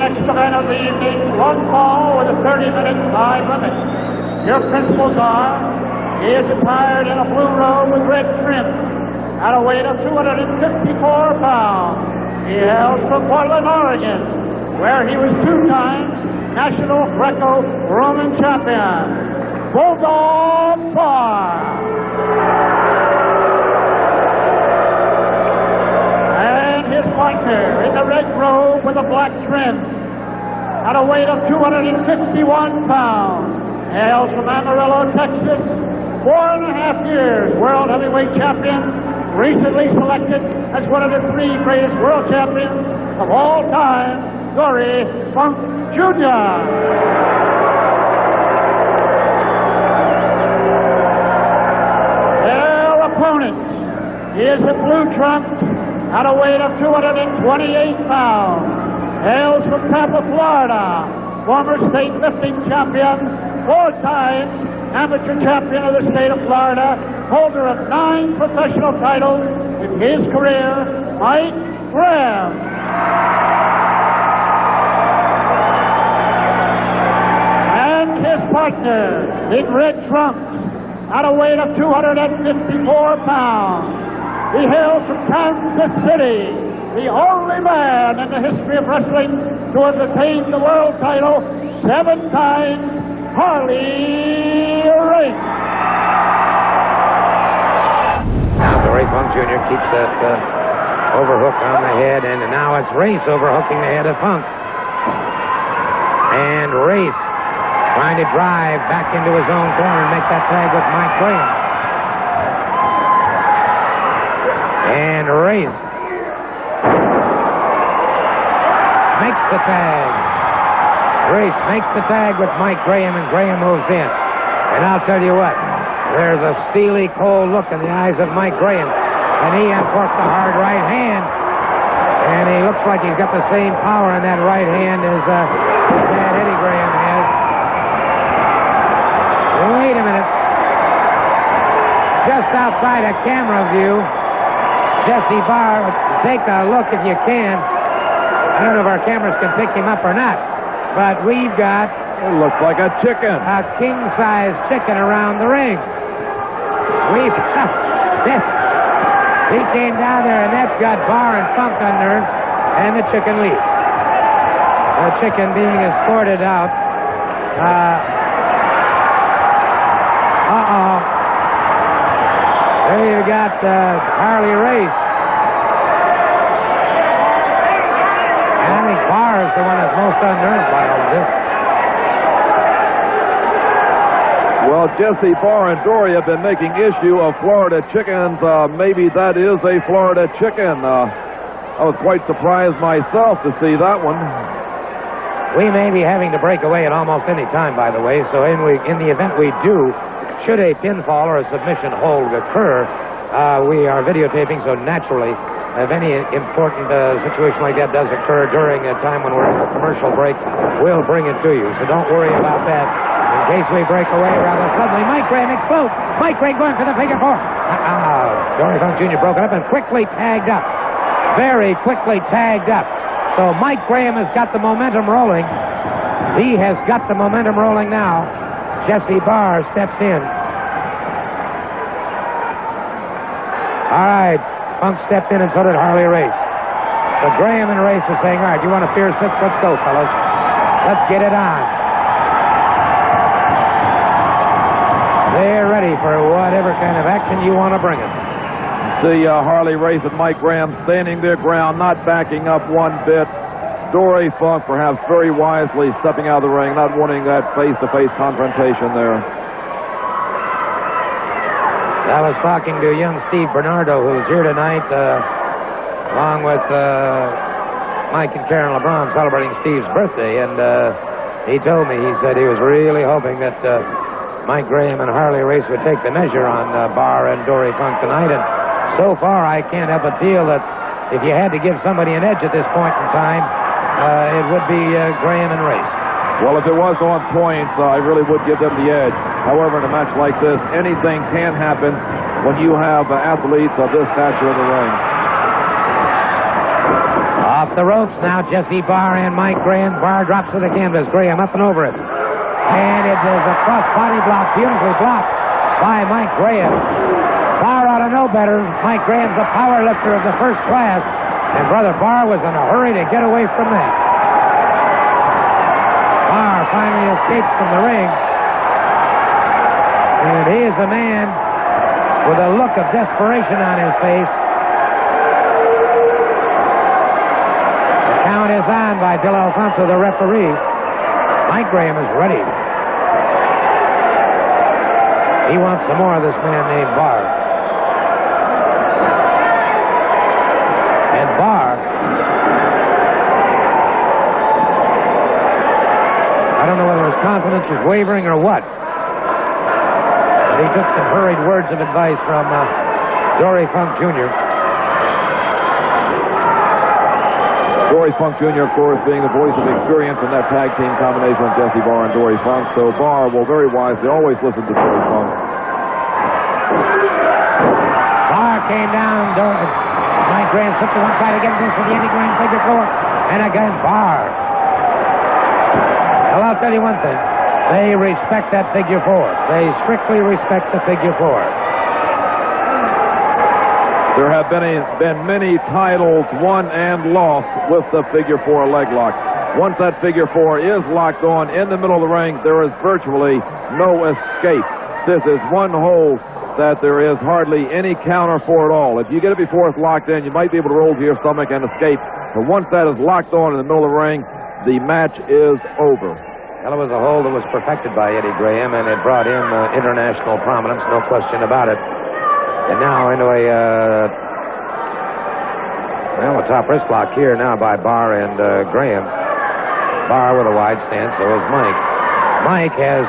next event of the evening, one fall with a 30-minute time limit. Your principals are, he is attired in a blue robe with red trim at a weight of 254 pounds. He hails from Portland, Oregon, where he was 2 times National Greco-Roman champion. Bulldog Barr. And his partner in the red robe with a black trim at a weight of 251 pounds. Hails from Amarillo, Texas. 4.5 years world heavyweight champion. Recently selected as one of the 3 greatest world champions of all time, Dory Funk Jr. Their opponents is in blue trunks at a weight of 228 pounds. Hails from Tampa, Florida. Former state lifting champion, 4 times amateur champion of the state of Florida, holder of 9 professional titles in his career, Mike Graham. And his partner in red trunks at a weight of 254 pounds. He hails from Kansas City, the only man in the history of wrestling to have attained the world title 7 times, Harley Race. Now Dory Funk Jr. keeps that overhook on the head, and now it's Race overhooking the head of Funk. And Race trying to drive back into his own corner and make that tag with Mike Graham. And Race makes the tag. Race makes the tag with Mike Graham, and Graham moves in. And I'll tell you what, there's a steely, cold look in the eyes of Mike Graham. And he uncorks a hard right hand. And he looks like he's got the same power in that right hand as Dad Eddie Graham has. Wait a minute. Just outside of camera view, Jesse Barr, take a look if you can. I don't know if our cameras can pick him up or not, but we've got... It looks like a chicken. A king-size chicken around the ring. We've got this. He came down there, and that's got Barr and Funk under him, and the chicken leaves. The chicken being escorted out. There you got Harley Race. And I think Barr is the one that's most unnerved by all of this. Well, Jesse, Barr and Dory have been making issue of Florida chickens. Maybe that is a Florida chicken. I was quite surprised myself to see that one. We may be having to break away at almost any time, by the way, so in the event we do, should a pinfall or a submission hold occur, we are videotaping, so naturally, if any important situation like that does occur during a time when we're in a commercial break, we'll bring it to you. So don't worry about that. In case we break away rather suddenly, Mike Graham explodes. Mike Graham going for the figure 4. Dory Funk Jr. broken up and quickly tagged up. Very quickly tagged up. So Mike Graham has got the momentum rolling. He has got the momentum rolling now. Jesse Barr steps in. All right. Funk stepped in, and so did Harley Race. So Graham and Race are saying, all right, you want to fear 6? Let's go, fellas. Let's get it on. They're ready for whatever kind of action you want to bring them. See Harley Race and Mike Graham standing their ground, not backing up one bit. Dory Funk, perhaps very wisely, stepping out of the ring, not wanting that face-to-face confrontation there. I was talking to young Steve Bernardo, who's here tonight, along with Mike and Karen LeBron celebrating Steve's birthday, and he told me, he said he was really hoping that Mike Graham and Harley Race would take the measure on Barr and Dory Funk tonight, and so far I can't help but feel that if you had to give somebody an edge at this point in time, it would be Graham and Race. Well, if it was on points, I really would give them the edge. However, in a match like this, anything can happen when you have athletes of this stature in the ring. Off the ropes now. Jesse Barr and Mike Graham. Barr drops to the canvas. Graham up and over it. And it is a cross-body block, beautifully blocked by Mike Graham. Barr ought to know better. Mike Graham's the power lifter of the first class. And Brother Barr was in a hurry to get away from that. Barr finally escapes from the ring. And he is a man with a look of desperation on his face. The count is on by Bill Alfonso, the referee. Mike Graham is ready. He wants some more of this man named Barr. And Barr, I don't know whether his confidence was wavering or what, but he took some hurried words of advice from Dory Funk Jr. Dory Funk Jr., of course, being the voice of experience in that tag team combination of Jesse Barr and Dory Funk. So Barr will very wisely always listen to Dory Funk. Barr came down. Mike Graham slipped to one side again, goes for the Eddie Graham figure four. And again, Barr. Well, I'll tell you one thing. They respect that figure four. They strictly respect the figure four. There have been many titles won and lost with the figure four leg lock. Once that figure four is locked on in the middle of the ring, there is virtually no escape. This is one hold that there is hardly any counter for at all. If you get it before it's locked in, you might be able to roll to your stomach and escape. But once that is locked on in the middle of the ring, the match is over. Well, it was a hold that was perfected by Eddie Graham, and it brought him international prominence, no question about it. And now into a top wrist lock here now by Barr and Graham. Barr with a wide stance, so is Mike. Mike has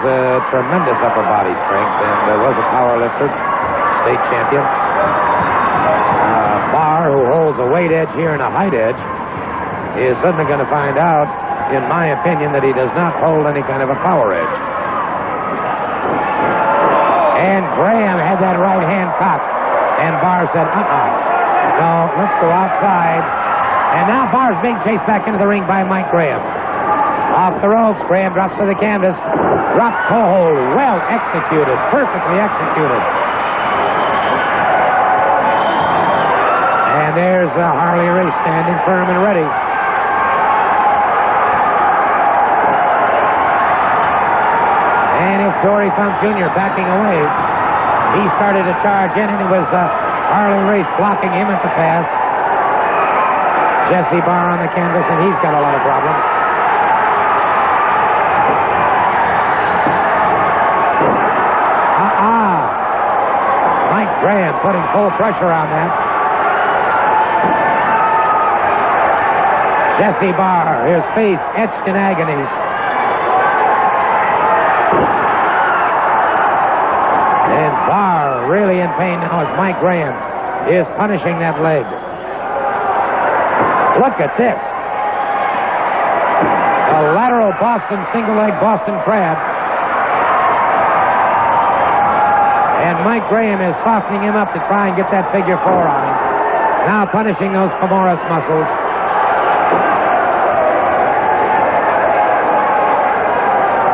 tremendous upper body strength and was a power lifter, state champion. Barr, who holds a weight edge here and a height edge, is suddenly going to find out, in my opinion, that he does not hold any kind of a power edge. And Graham had that right hand cocked. And Barr said, no, let's go outside. And now Barr's being chased back into the ring by Mike Graham. Off the ropes, Graham drops to the canvas. Drop toe hold, well executed, perfectly executed. And there's Harley Race standing firm and ready. And it's Dory Funk Jr. backing away. He started to charge in, and it was Harley Race blocking him at the pass. Jesse Barr on the canvas, and he's got a lot of problems. Mike Graham putting full pressure on that. Jesse Barr, his face etched in agony. And Barr really in pain now as Mike Graham is punishing that leg. Look at this. A lateral Boston, single leg Boston crab. And Mike Graham is softening him up to try and get that figure four on him. Now punishing those femoris muscles.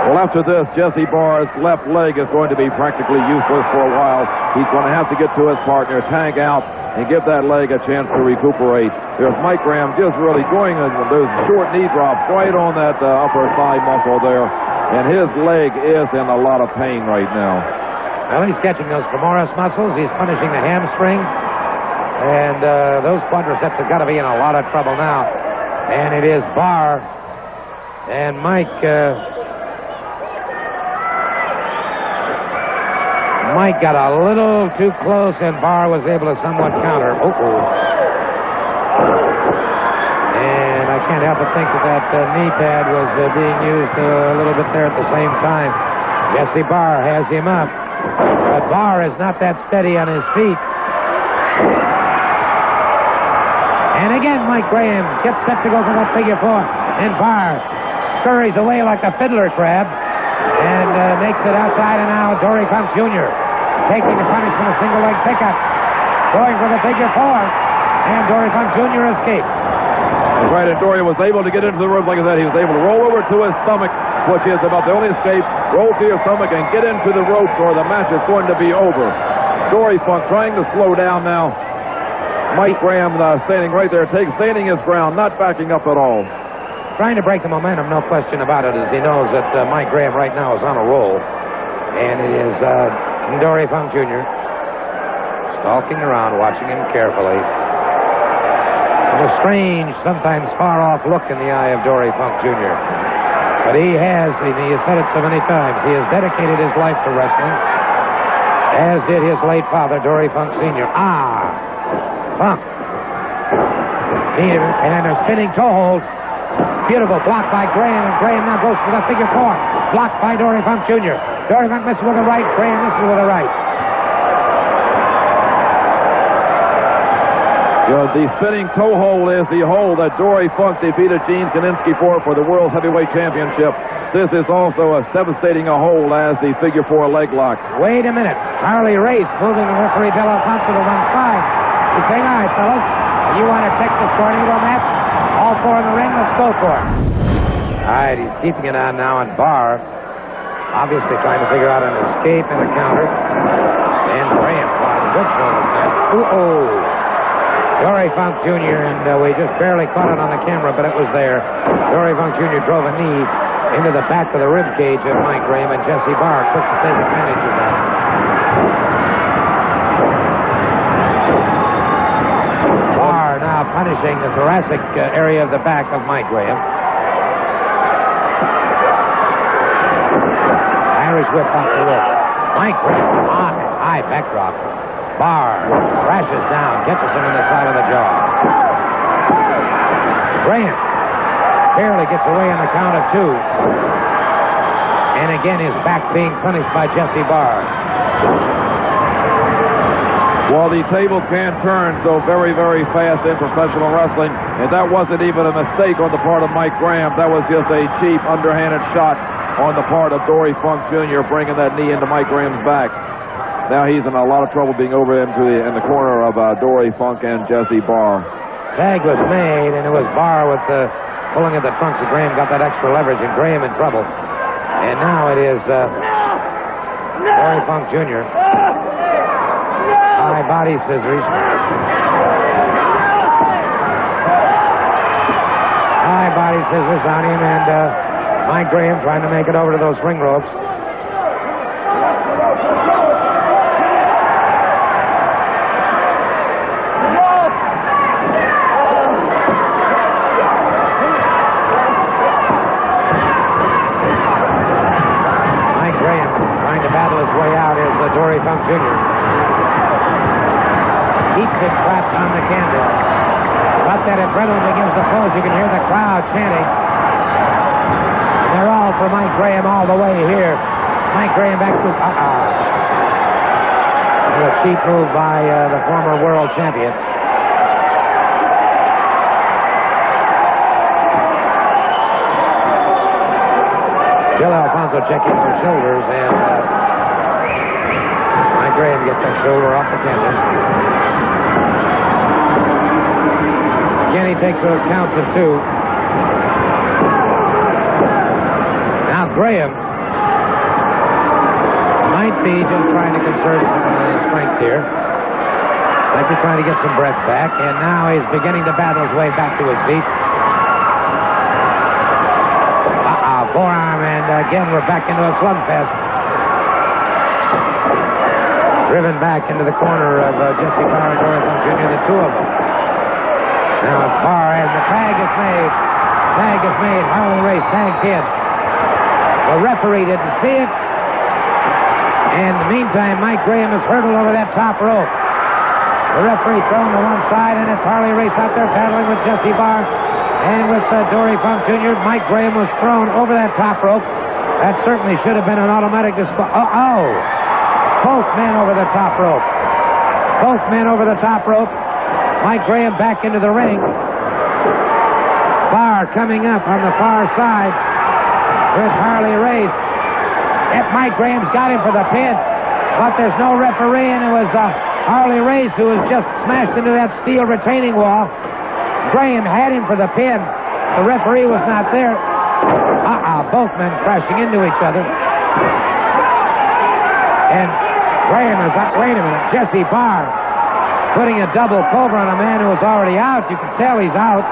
Well, after this, Jesse Barr's left leg is going to be practically useless for a while. He's going to have to get to his partner, tag out, and give that leg a chance to recuperate. There's Mike Graham just really going those short knee drops right on that upper thigh muscle there. And his leg is in a lot of pain right now. Well, he's catching those femoris muscles. He's punishing the hamstring. And those quadriceps have got to be in a lot of trouble now. And it is Barr and Mike... Mike got a little too close, and Barr was able to somewhat counter. And I can't help but think that knee pad was being used a little bit there at the same time. Jesse Barr has him up, but Barr is not that steady on his feet. And again, Mike Graham gets set to go for that figure four, and Barr scurries away like a fiddler crab. And makes it outside, and now Dory Funk Jr. taking the punishment of single leg pickup. Going for the figure four, and Dory Funk Jr. escapes. Right, and Dory was able to get into the ropes, like I said. He was able to roll over to his stomach, which is about the only escape. Roll to your stomach and get into the ropes, or the match is going to be over. Dory Funk trying to slow down now. Mike Graham standing right there, standing his ground, not backing up at all. Trying to break the momentum, no question about it, as he knows that Mike Graham right now is on a roll. And it is Dory Funk Jr. stalking around, watching him carefully. With a strange, sometimes far-off look in the eye of Dory Funk Jr. But he has said it so many times, he has dedicated his life to wrestling, as did his late father, Dory Funk Sr. Funk. And then a spinning toe hold. Beautiful block by Graham, and Graham now goes for the figure four. Blocked by Dory Funk Jr. Dory Funk misses with the right, Graham misses with the right. The spinning toe hold is the hold that Dory Funk defeated Gene Kaninsky for the World's Heavyweight Championship. This is also a devastating a hold as the figure four leg lock. Wait a minute. Harley Race moving the referee Del Alfonso to one side. He's saying, all right, fellas, you want to check the scoring of the match? All four in the ring, let's go for it. All right, he's keeping it on now, and Barr obviously trying to figure out an escape and a counter. And Graham trying good for this match. Dory Funk Jr., and we just barely caught it on the camera, but it was there. Dory Funk Jr. drove a knee into the back of the rib cage of Mike Graham, and Jesse Barr quick to take advantage of that. Barr now punishing the thoracic area of the back of Mike Graham. Irish whip off the rope. Mike Graham on it. High backdrop. Barr crashes down, catches him in the side of the jaw. Graham barely gets away on the count of two. And again, his back being punished by Jesse Barr. Well, the tables can turn so very, very fast in professional wrestling, and that wasn't even a mistake on the part of Mike Graham. That was just a cheap, underhanded shot on the part of Dory Funk Jr., bringing that knee into Mike Graham's back. Now he's in a lot of trouble being over in the corner of Dory Funk and Jesse Barr. Tag was made, and it was Barr with the pulling at the trunks of Graham, got that extra leverage, and Graham in trouble. And now it is Dory Funk Jr. High body scissors. High body scissors on him, and Mike Graham trying to make it over to those ring ropes. Dory Funk Jr. keeps it trapped on the canvas. But that adrenaline begins to flow. You can hear the crowd chanting. They're all for Mike Graham all the way here. Mike Graham back to a cheap move by the former world champion. Bill Alfonso checking their shoulders, and Mike Graham gets that shoulder off the canvas. Again, he takes those counts of two. Now Graham might be just trying to conserve some strength here. Might be trying to get some breath back, and now he's beginning to battle his way back to his feet. Forearm, and again we're back into a slugfest. Driven back into the corner of Jesse Barr and Dory Funk Jr., the two of them. Now it's Barr, and the tag is made. Tag is made. Harley Race tags in. The referee didn't see it. And in the meantime, Mike Graham is hurdled over that top rope. The referee thrown to one side, and it's Harley Race out there battling with Jesse Barr. And with Dory Funk Jr., Mike Graham was thrown over that top rope. That certainly should have been an automatic disqual. Both men over the top rope. Both men over the top rope. Mike Graham back into the ring. Barr coming up on the far side with Harley Race. Mike Graham's got him for the pin, but there's no referee, and it was Harley Race who was just smashed into that steel retaining wall. Graham had him for the pin. The referee was not there. Both men crashing into each other. And Graham is out. Wait a minute. Jesse Barr putting a double cobra on a man who was already out. You can tell he's out.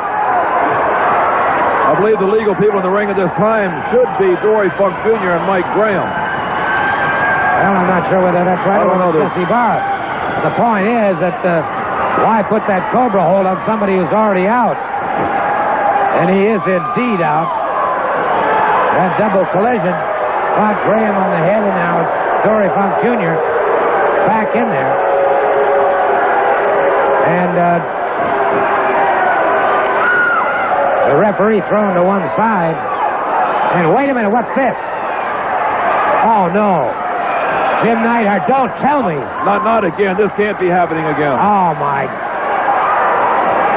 I believe the legal people in the ring at this time should be Dory Funk Jr. and Mike Graham. Well, I'm not sure whether that's right or not. Jesse Barr. The point is that why put that cobra hold on somebody who's already out? And he is indeed out. That double collision caught Graham on the head, and now it's Dory Funk Jr. back in there. And the referee thrown to one side. And wait a minute, what's this? Oh, no. Jim Neidhart, don't tell me. Not again. This can't be happening again. Oh, my.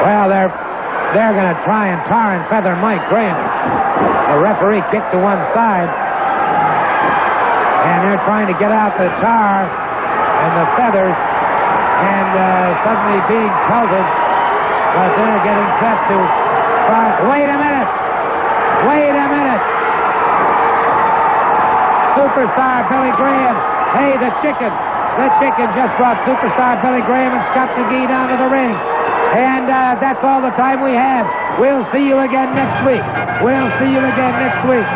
Well, they're going to try and tar and feather Mike Graham. The referee kicked to one side. And they're trying to get out the tar and the feathers. And suddenly being pelted. But they're getting set to... Wait a minute! Wait a minute! Superstar Billy Graham. Hey, the chicken. The chicken just brought superstar Billy Graham and Scott McGee down to the ring. And that's all the time we have. We'll see you again next week. We'll see you again next week.